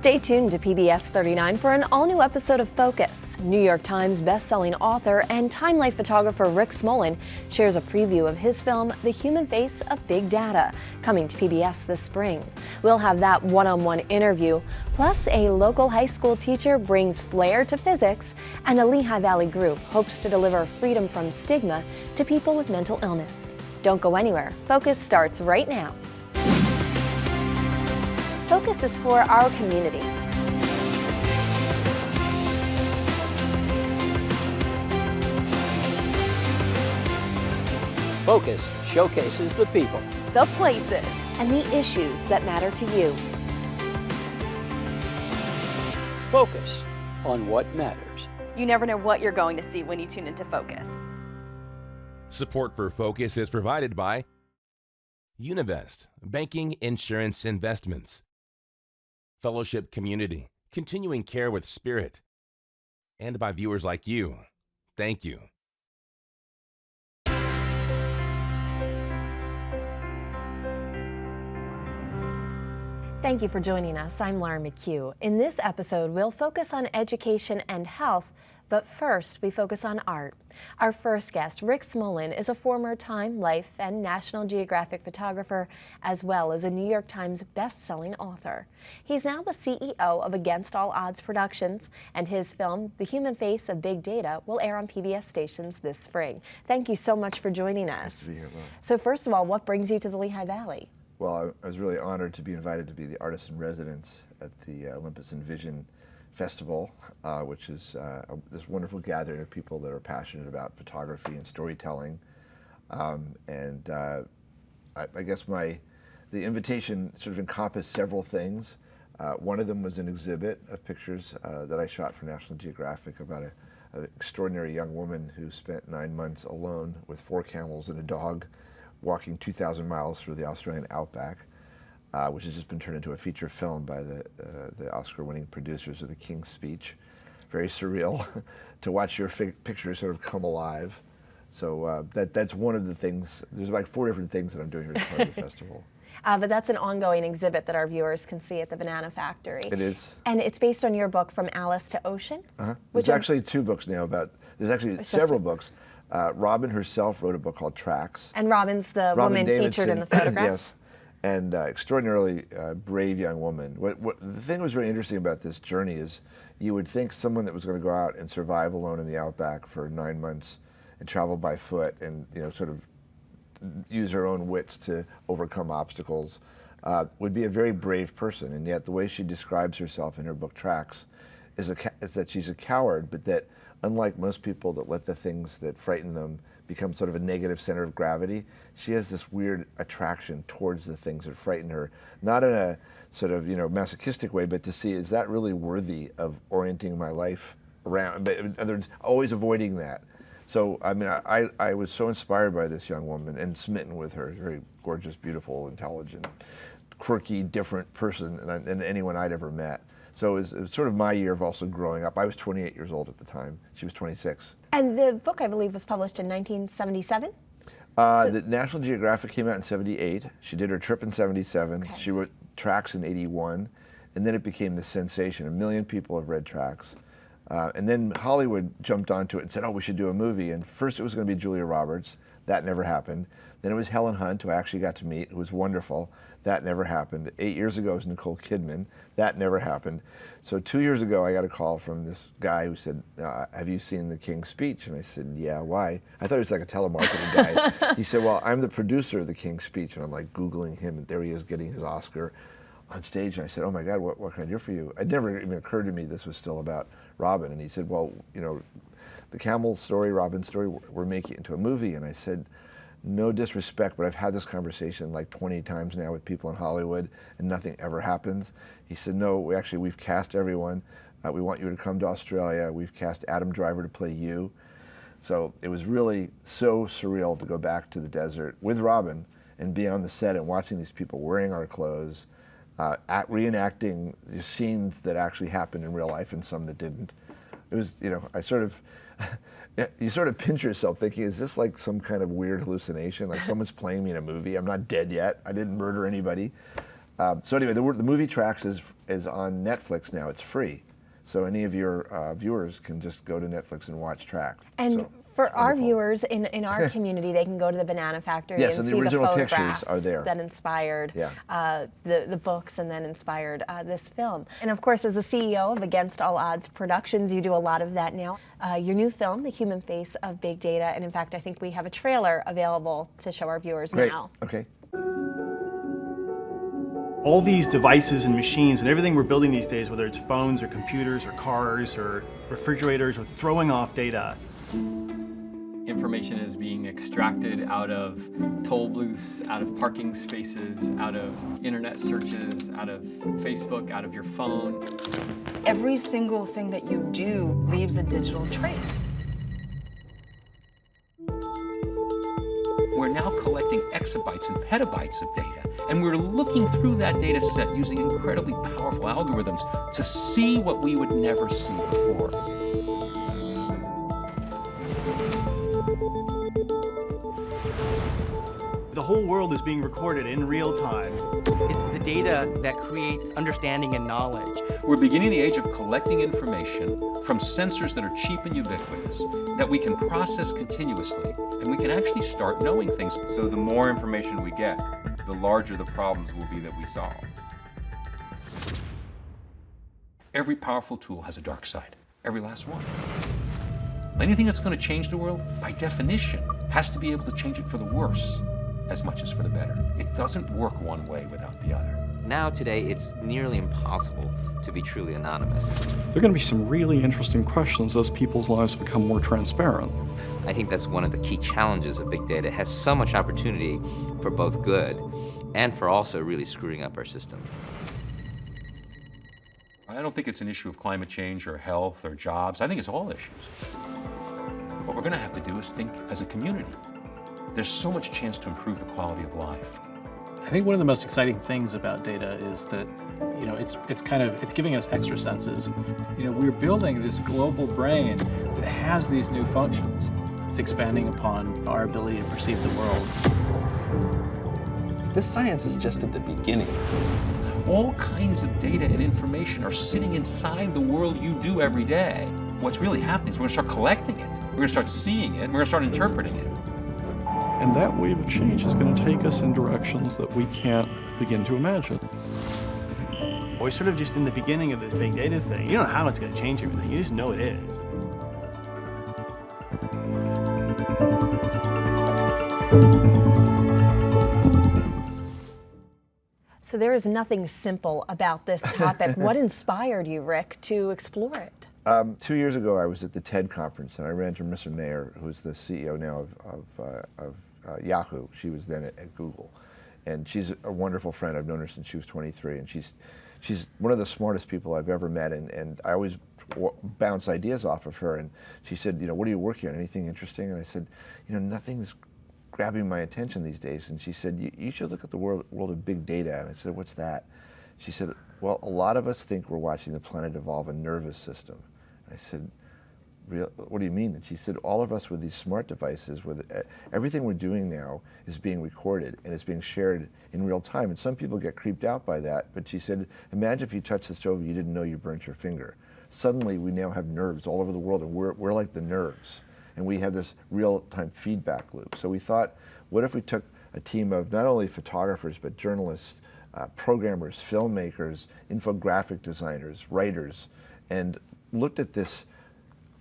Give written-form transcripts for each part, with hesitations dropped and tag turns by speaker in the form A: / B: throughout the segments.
A: Stay tuned to PBS 39 for an all-new episode of Focus. New York Times best-selling author and time-life photographer Rick Smolin shares a preview of his film, The Human Face of Big Data, coming to PBS this spring. We'll have that one-on-one interview, plus a local high school teacher brings flair to physics, and a Lehigh Valley group hopes to deliver freedom from stigma to people with mental illness. Don't go anywhere. Focus starts right now. Focus is for our community.
B: Focus showcases the people,
A: The places, and the issues that matter to you.
B: focus on what matters.
C: You never know what you're going to see when you tune into Focus.
D: Support for Focus is provided by Univest, Banking, Insurance, Investments, Fellowship Community, continuing care with spirit, and by viewers like you. Thank you.
A: Thank you for joining us. I'm Laura McHugh. In this episode, we'll focus on education and health, but first we focus on art. Our first guest, Rick Smolin, is a former Time, Life, and National Geographic photographer, as well as a New York Times best-selling author. He's now the CEO of Against All Odds Productions, and his film, The Human Face of Big Data, will air on PBS stations this spring. Thank you so much for joining us.
E: Nice to be here, Laura.
A: So first of all, what brings you to the Lehigh Valley?
E: Well, I was really honored to be invited to be the artist in residence at the Olympus and Vision Festival, which is this wonderful gathering of people that are passionate about photography and storytelling. I guess the invitation sort of encompassed several things. One of them was an exhibit of pictures that I shot for National Geographic about an extraordinary young woman who spent 9 months alone with 4 camels and a dog, walking 2,000 miles through the Australian outback, which has just been turned into a feature film by the Oscar-winning producers of The King's Speech. Very surreal to watch your pictures sort of come alive. So that's one of the things. There's like 4 different things that I'm doing here as part of the festival.
A: But that's an ongoing exhibit that our viewers can see at the Banana Factory.
E: It is.
A: And it's based on your book, From Alice to Ocean?
E: There's actually 2 books now there's actually several books. Robin herself wrote a book called Tracks.
A: And Robin's the woman featured in the photographs?
E: Yes, and extraordinarily brave young woman. The thing that was very interesting about this journey is you would think someone that was going to go out and survive alone in the outback for 9 months and travel by foot and sort of use her own wits to overcome obstacles would be a very brave person. And yet the way she describes herself in her book Tracks is that she's a coward, but that unlike most people that let the things that frighten them become sort of a negative center of gravity, she has this weird attraction towards the things that frighten her, not in a sort of masochistic way, but to see, is that really worthy of orienting my life around, but in other words, always avoiding that. So I mean, I was so inspired by this young woman and smitten with her. Very gorgeous, beautiful, intelligent, quirky, different person than anyone I'd ever met. So it was sort of my year of also growing up. I was 28 years old at the time. She was 26.
A: And the book, I believe, was published in 1977?
E: The National Geographic came out in 78. She did her trip in 77.
A: Okay.
E: She wrote Tracks in 81. And then it became this sensation. 1 million people have read Tracks. And then Hollywood jumped onto it and said, oh, we should do a movie. And first it was going to be Julia Roberts. That never happened. Then it was Helen Hunt, who I actually got to meet, who was wonderful. That never happened. 8 years ago it was Nicole Kidman. That never happened. So 2 years ago I got a call from this guy who said, have you seen The King's Speech? And I said, yeah, why? I thought he was like a telemarketing guy. He said, well, I'm the producer of The King's Speech. And I'm like Googling him, and there he is getting his Oscar on stage. And I said, oh my God, what can I do for you? It never even occurred to me this was still about Robin. And he said, well, the camel story, Robin's story, we're making it into a movie. And I said, no disrespect, but I've had this conversation like 20 times now with people in Hollywood, and nothing ever happens. He said, no, we've cast everyone. We want you to come to Australia. We've cast Adam Driver to play you. So it was really so surreal to go back to the desert with Robin and be on the set and watching these people wearing our clothes, reenacting the scenes that actually happened in real life and some that didn't. It was, you sort of pinch yourself thinking, is this like some kind of weird hallucination? Like someone's playing me in a movie. I'm not dead yet. I didn't murder anybody. So anyway, the movie Tracks is on Netflix now. It's free. So any of your viewers can just go to Netflix and watch Tracks.
A: And
E: so,
A: for our viewers in our community, they can go to the Banana Factory
E: yes,
A: and
E: and
A: see
E: the original
A: the
E: pictures
A: photographs
E: are there.
A: that inspired
E: Yeah.
A: the books and then inspired this film. And of course, as the CEO of Against All Odds Productions, you do a lot of that now. Your new film, The Human Face of Big Data, and in fact, I think we have a trailer available to show our viewers
E: Great.
A: now.
E: Okay.
F: All these devices and machines and everything we're building these days, whether it's phones or computers or cars or refrigerators, are throwing off data.
G: Information is being extracted out of toll booths, out of parking spaces, out of internet searches, out of Facebook, out of your phone.
H: Every single thing that you do leaves a digital trace.
I: We're now collecting exabytes and petabytes of data, and we're looking through that data set using incredibly powerful algorithms to see what we would never see before.
F: The whole world is being recorded in real time.
J: It's the data that creates understanding and knowledge.
I: We're beginning the age of collecting information from sensors that are cheap and ubiquitous, that we can process continuously, and we can actually start knowing things.
K: So the more information we get, the larger the problems will be that we solve.
I: Every powerful tool has a dark side, every last one. Anything that's going to change the world, by definition, has to be able to change it for the worse as much as for the better. It doesn't work one way without the other.
L: Now, today, it's nearly impossible to be truly anonymous.
M: There are going to be some really interesting questions as people's lives become more transparent.
L: I think that's one of the key challenges of big data. It has so much opportunity for both good and for also really screwing up our system.
I: I don't think it's an issue of climate change or health or jobs. I think it's all issues. What we're going to have to do is think as a community. There's so much chance to improve the quality of life.
F: I think one of the most exciting things about data is that, it's giving us extra senses.
G: We're building this global brain that has these new functions.
F: It's expanding upon our ability to perceive the world.
N: This science is just at the beginning.
I: All kinds of data and information are sitting inside the world you do every day. What's really happening is we're going to start collecting it. We're going to start seeing it. We're going to start interpreting it.
M: And that wave of change is going to take us in directions that we can't begin to imagine.
F: We're sort of just in the beginning of this big data thing. You don't know how it's going to change everything. You just know it is.
A: So there is nothing simple about this topic. What inspired you, Rick, to explore it?
E: 2 years ago, I was at the TED conference, and I ran into Marissa Mayer, who's the CEO now of Yahoo. She was then at Google, and she's a wonderful friend. I've known her since she was 23, and she's one of the smartest people I've ever met, and I always bounce ideas off of her. And she said, what are you working on? Anything interesting? And I said, nothing's grabbing my attention these days. And she said, you should look at the world of big data. And I said, what's that? She said, well, a lot of us think we're watching the planet evolve a nervous system. And I said, what do you mean? And she said, all of us with these smart devices, everything we're doing now is being recorded and it's being shared in real time. And some people get creeped out by that. But she said, imagine if you touched the stove and you didn't know you burnt your finger. Suddenly, we now have nerves all over the world, and we're like the nerves. And we have this real-time feedback loop. So we thought, what if we took a team of not only photographers, but journalists, programmers, filmmakers, infographic designers, writers, and looked at this.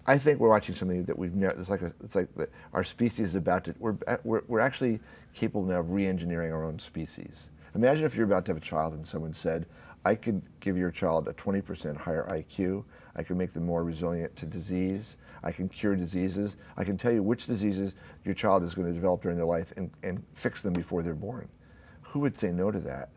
E: I think we're watching something that we've never. It's like our species is about to. We're actually capable now of re-engineering our own species. Imagine if you're about to have a child and someone said, I could give your child a 20% higher IQ. I can make them more resilient to disease. I can cure diseases. I can tell you which diseases your child is going to develop during their life and fix them before they're born. Who would say no to that?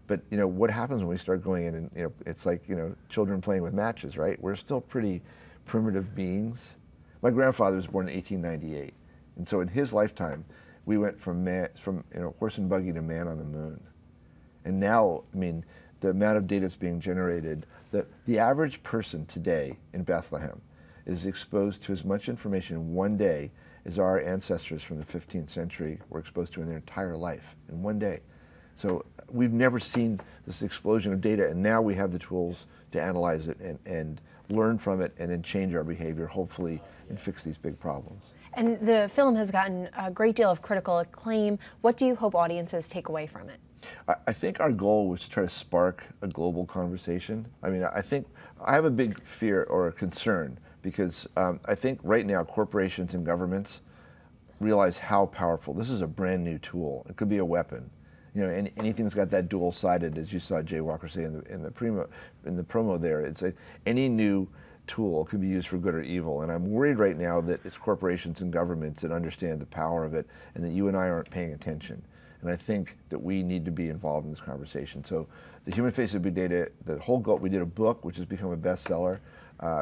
E: But what happens when we start going in and it's like children playing with matches, right? We're still pretty primitive beings. My grandfather was born in 1898, and so in his lifetime, we went from horse and buggy to man on the moon. And now, the amount of data that's being generated, the average person today in Bethlehem is exposed to as much information in one day as our ancestors from the 15th century were exposed to in their entire life, in one day. So we've never seen this explosion of data, and now we have the tools to analyze it and learn from it and then change our behavior, hopefully, and fix these big problems.
A: And the film has gotten a great deal of critical acclaim. What do you hope audiences take away from it?
E: I think our goal was to try to spark a global conversation. I mean, I think I have a big fear or a concern because I think right now corporations and governments realize how powerful. This is a brand new tool. It could be a weapon. You know, anything that's got that dual-sided, as you saw Jay Walker say in the promo there, it's any new tool can be used for good or evil. And I'm worried right now that it's corporations and governments that understand the power of it and that you and I aren't paying attention. And I think that we need to be involved in this conversation. So the Human Face of Big Data, the whole goal, we did a book which has become a bestseller.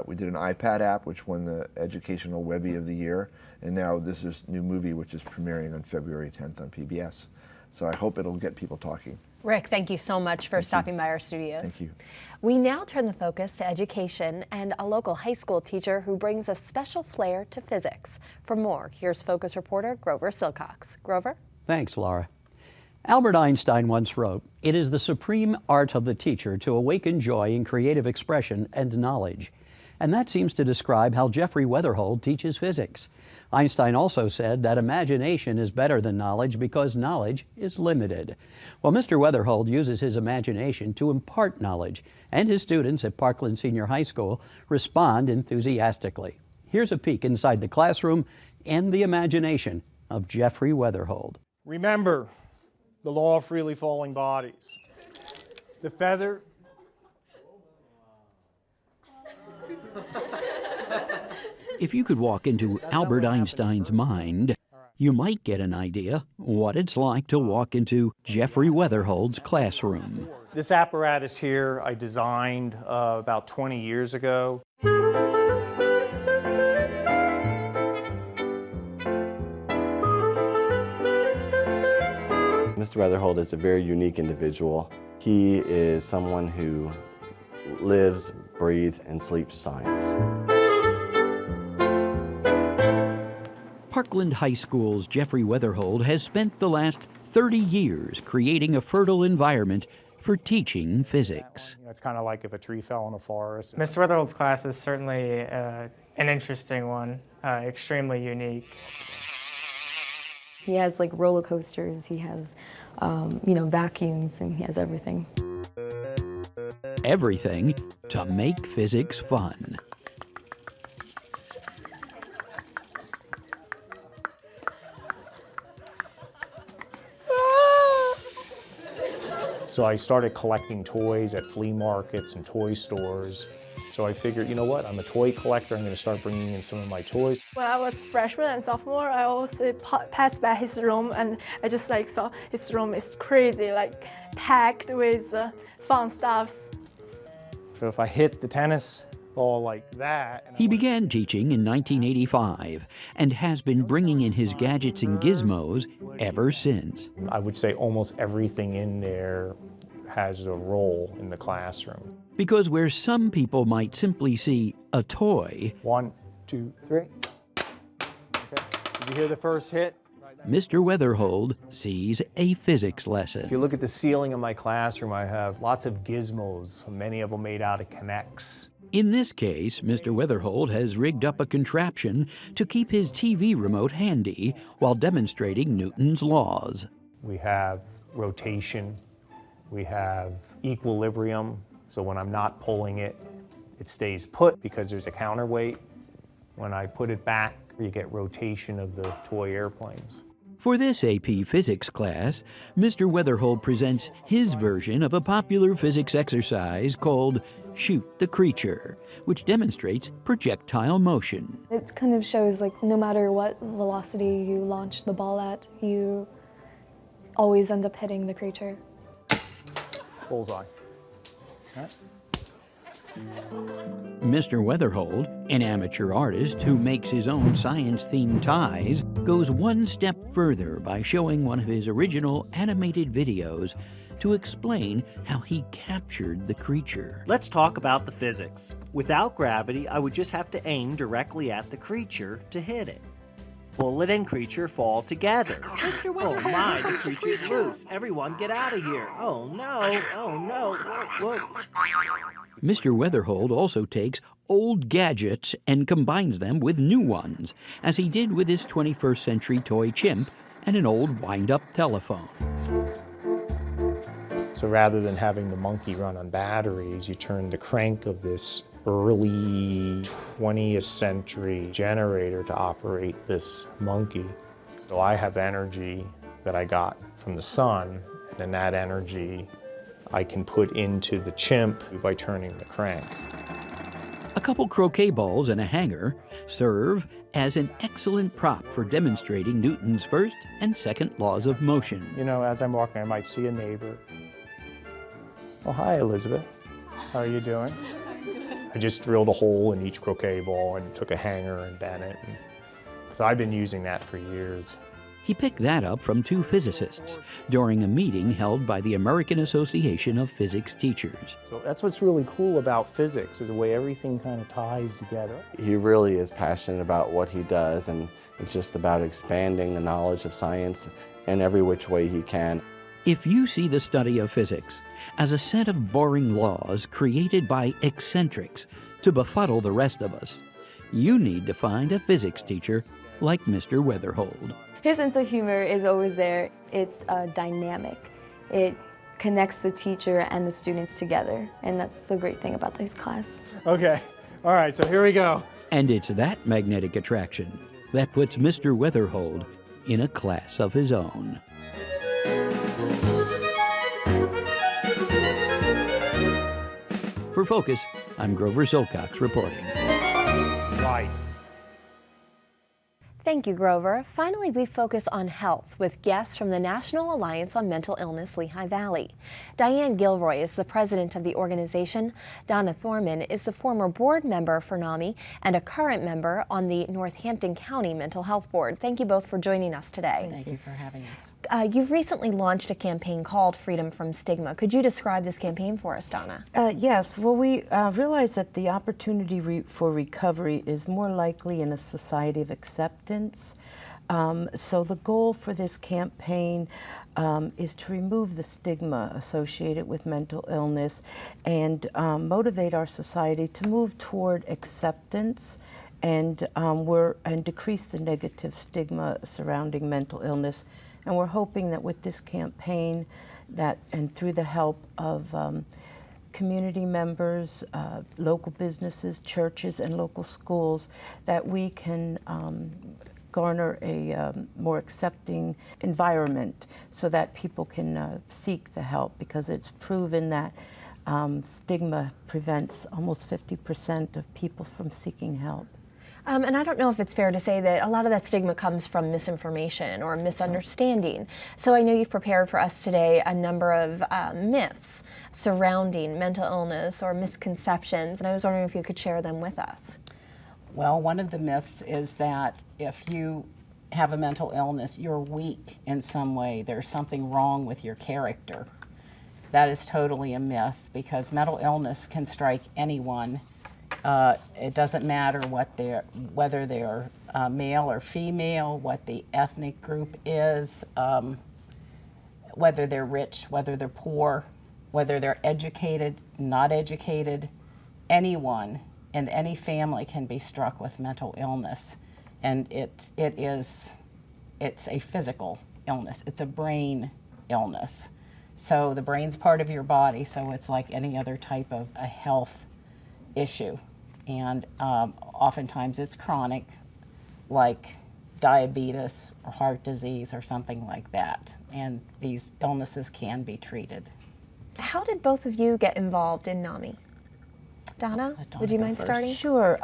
E: We did an iPad app which won the Educational Webby of the Year. And now this is new movie which is premiering on February 10th on PBS. So I hope it'll get people talking.
A: Rick, thank you so much for stopping by our studios.
E: Thank you.
A: We now turn the focus to education and a local high school teacher who brings a special flair to physics. For more, here's Focus reporter Grover Silcox. Grover?
O: Thanks, Laura. Albert Einstein once wrote, "It is the supreme art of the teacher to awaken joy in creative expression and knowledge." And that seems to describe how Jeffrey Weatherhold teaches physics. Einstein also said that imagination is better than knowledge because knowledge is limited. Well, Mr. Weatherhold uses his imagination to impart knowledge, and his students at Parkland Senior High School respond enthusiastically. Here's a peek inside the classroom and the imagination of Jeffrey Weatherhold.
P: Remember the law of freely falling bodies. The feather...
O: If you could walk into Albert Einstein's mind, you might get an idea what it's like to walk into Jeffrey Weatherhold's classroom.
P: This apparatus here I designed about 20 years ago.
N: Mr. Weatherhold is a very unique individual. He is someone who lives, breathes, and sleeps science.
O: Parkland High School's Jeffrey Weatherhold has spent the last 30 years creating a fertile environment for teaching physics.
P: It's kind of like if a tree fell in a forest.
Q: Mr. Weatherhold's class is certainly an interesting one, extremely unique.
R: He has like roller coasters, he has vacuums, and he has everything.
O: Everything to make physics fun.
P: So I started collecting toys at flea markets and toy stores. So I figured, you know what, I'm a toy collector, I'm going to start bringing in some of my toys.
S: When I was freshman and sophomore, I always passed by his room and I just saw his room is crazy, packed with fun stuffs.
P: So if I hit the tennis ball like that...
O: He began teaching in 1985 and has been bringing in his gadgets and gizmos ever since.
P: I would say almost everything in there has a role in the classroom.
O: Because where some people might simply see a toy...
P: 1, 2, 3. Okay. Did you hear the first hit?
O: Mr. Weatherhold sees a physics lesson.
P: If you look at the ceiling of my classroom, I have lots of gizmos, many of them made out of Kinects.
O: In this case, Mr. Weatherhold has rigged up a contraption to keep his TV remote handy while demonstrating Newton's laws.
P: We have rotation, we have equilibrium, so when I'm not pulling it, it stays put because there's a counterweight. When I put it back, you get rotation of the toy airplanes.
O: For this AP Physics class, Mr. Weatherhold presents his version of a popular physics exercise called Shoot the Creature, which demonstrates projectile motion.
R: It kind of shows no matter what velocity you launch the ball at, you always end up hitting the creature.
P: Bullseye. Right.
O: Mr. Weatherhold, an amateur artist who makes his own science-themed ties, goes one step further by showing one of his original animated videos to explain how he captured the creature.
T: Let's talk about the physics. Without gravity, I would just have to aim directly at the creature to hit it. Bullet and creature fall together. Mr. Weatherholt! Oh my, the creature's loose. Everyone get out of here. Oh no, oh no. Whoa, whoa.
O: Mr. Weatherholt also takes old gadgets and combines them with new ones, as he did with his 21st century toy chimp and an old wind-up telephone.
P: So rather than having the monkey run on batteries, you turn the crank of this early 20th century generator to operate this monkey. So I have energy that I got from the sun, and then that energy I can put into the chimp by turning the crank.
O: A couple croquet balls and a hanger serve as an excellent prop for demonstrating Newton's first and second laws of motion.
P: You know, as I'm walking, I might see a neighbor. Oh, hi, Elizabeth. How are you doing? I just drilled a hole in each croquet ball and took a hanger and bent it. So I've been using that for years.
O: He picked that up from two physicists during a meeting held by the American Association of Physics Teachers.
P: So that's what's really cool about physics, is the way everything kind of ties together.
N: He really is passionate about what he does, and it's just about expanding the knowledge of science in every which way he can.
O: If you see the study of physics as a set of boring laws created by eccentrics to befuddle the rest of us, you need to find a physics teacher like Mr. Weatherholt.
U: His sense of humor is always there. It's dynamic. It connects the teacher and the students together, and that's the great thing about this class.
P: Okay, all right, so here we go.
O: And it's that magnetic attraction that puts Mr. Weatherholt in a class of his own. For Focus, I'm Grover Silcox reporting.
P: Right.
A: Thank you, Grover. Finally, we focus on health with guests from the National Alliance on Mental Illness Lehigh Valley. Diane Gilroy is the president of the organization. Donna Thorman is the former board member for NAMI and a current member on the Northampton County Mental Health Board. Thank you both for joining us today.
V: Thank you for having us.
A: You've recently launched a campaign called Freedom from Stigma. Could you describe this campaign for us, Donna?
V: Yes. Well, we realize that the opportunity for recovery is more likely in a society of acceptance. So the goal for this campaign is to remove the stigma associated with mental illness and motivate our society to move toward acceptance and decrease the negative stigma surrounding mental illness. And we're hoping that with this campaign, and through the help of community members, local businesses, churches, and local schools, that we can garner a more accepting environment so that people can seek the help, because it's proven that stigma prevents almost 50% of people from seeking help.
A: And I don't know if it's fair to say that a lot of that stigma comes from misinformation or misunderstanding. So I know you've prepared for us today a number of myths surrounding mental illness or misconceptions, and I was wondering if you could share them with us.
V: Well, one of the myths is that if you have a mental illness, you're weak in some way. There's something wrong with your character. That is totally a myth, because mental illness can strike anyone. It doesn't matter whether they're male or female, what the ethnic group is, whether they're rich, whether they're poor, whether they're educated, not educated. Anyone and any family can be struck with mental illness, and it's a physical illness. It's a brain illness. So the brain's part of your body, so it's like any other type of a health issue. And oftentimes it's chronic, like diabetes or heart disease or something like that. And these illnesses can be treated.
A: How did both of you get involved in NAMI? Donna, would you mind starting?
V: Sure.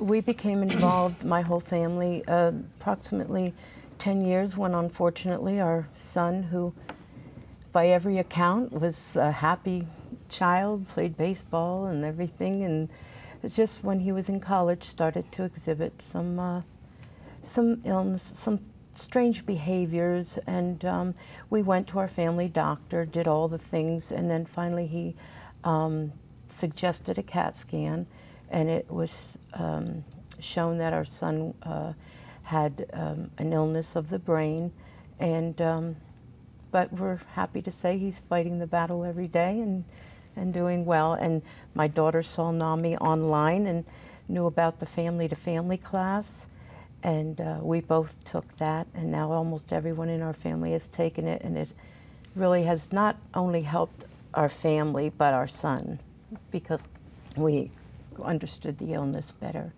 V: We became involved, my whole family, approximately 10 years when unfortunately our son, who by every account was a happy child, played baseball and everything, and just when he was in college started to exhibit some illness, some strange behaviors, and we went to our family doctor, did all the things, and then finally he suggested a CAT scan, and it was shown that our son had an illness of the brain, and but we're happy to say he's fighting the battle every day and doing well. And my daughter saw NAMI online and knew about the family-to-family class, and we both took that, and now almost everyone in our family has taken it, and it really has not only helped our family but our son, because we understood the illness better.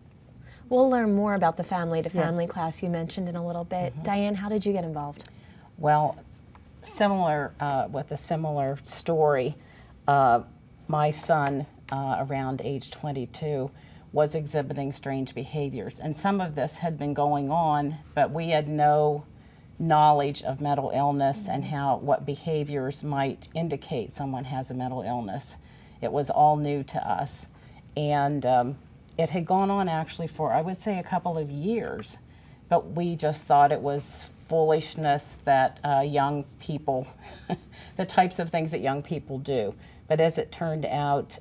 A: We'll learn more about the family-to-family
B: Yes.
A: class you mentioned in a little bit. Diane, how did you get involved?
B: Well, similar with a similar story, my son, around age 22, was exhibiting strange behaviors, and some of this had been going on, but we had no knowledge of mental illness and what behaviors might indicate someone has a mental illness. It was all new to us, and it had gone on actually for, I would say, a couple of years, but we just thought it was foolishness that young people, the types of things that young people do. But as it turned out,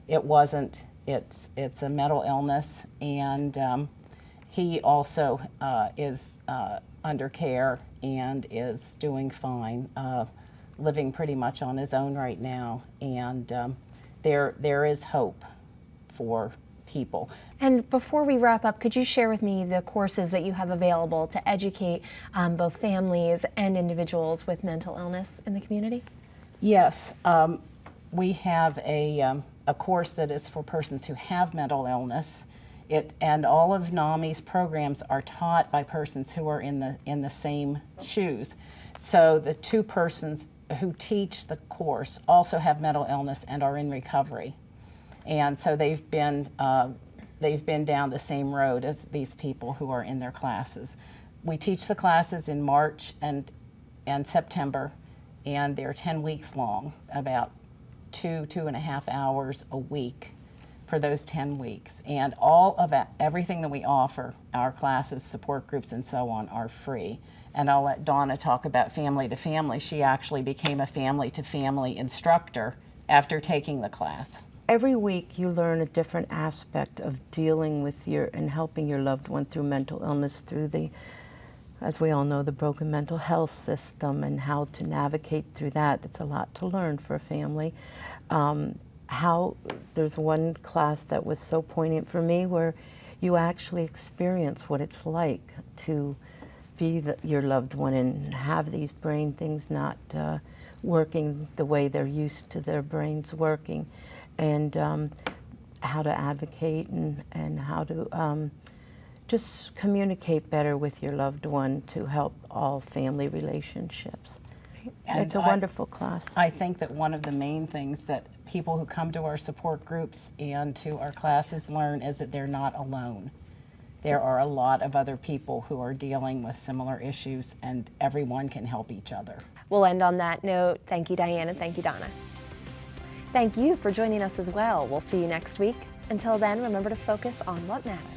B: it wasn't. It's a mental illness, and he also is under care and is doing fine, living pretty much on his own right now, and there is hope for people.
A: And before we wrap up, could you share with me the courses that you have available to educate both families and individuals with mental illness in the community?
B: Yes, we have a course that is for persons who have mental illness. And all of NAMI's programs are taught by persons who are in the same shoes. So the two persons who teach the course also have mental illness and are in recovery. And so they've been down the same road as these people who are in their classes. We teach the classes in March and September, and they're 10 weeks long, about 2.5 hours a week for those 10 weeks. And all of everything that we offer, our classes, support groups, and so on, are free. And I'll let Donna talk about family to family. She actually became a family to family instructor after taking the class.
V: Every week you learn a different aspect of dealing with and helping your loved one through mental illness, through the, as we all know, the broken mental health system and how to navigate through that. It's a lot to learn for a family. There's one class that was so poignant for me where you actually experience what it's like to be your loved one and have these brain things not working the way they're used to their brains working, and how to advocate and how to just communicate better with your loved one to help all family relationships.
B: And
V: it's a wonderful class.
B: I think that one of the main things that people who come to our support groups and to our classes learn is that they're not alone. There are a lot of other people who are dealing with similar issues, and everyone can help each other.
A: We'll end on that note. Thank you, Diane, and thank you, Donna. Thank you for joining us as well. We'll see you next week. Until then, remember to focus on what matters.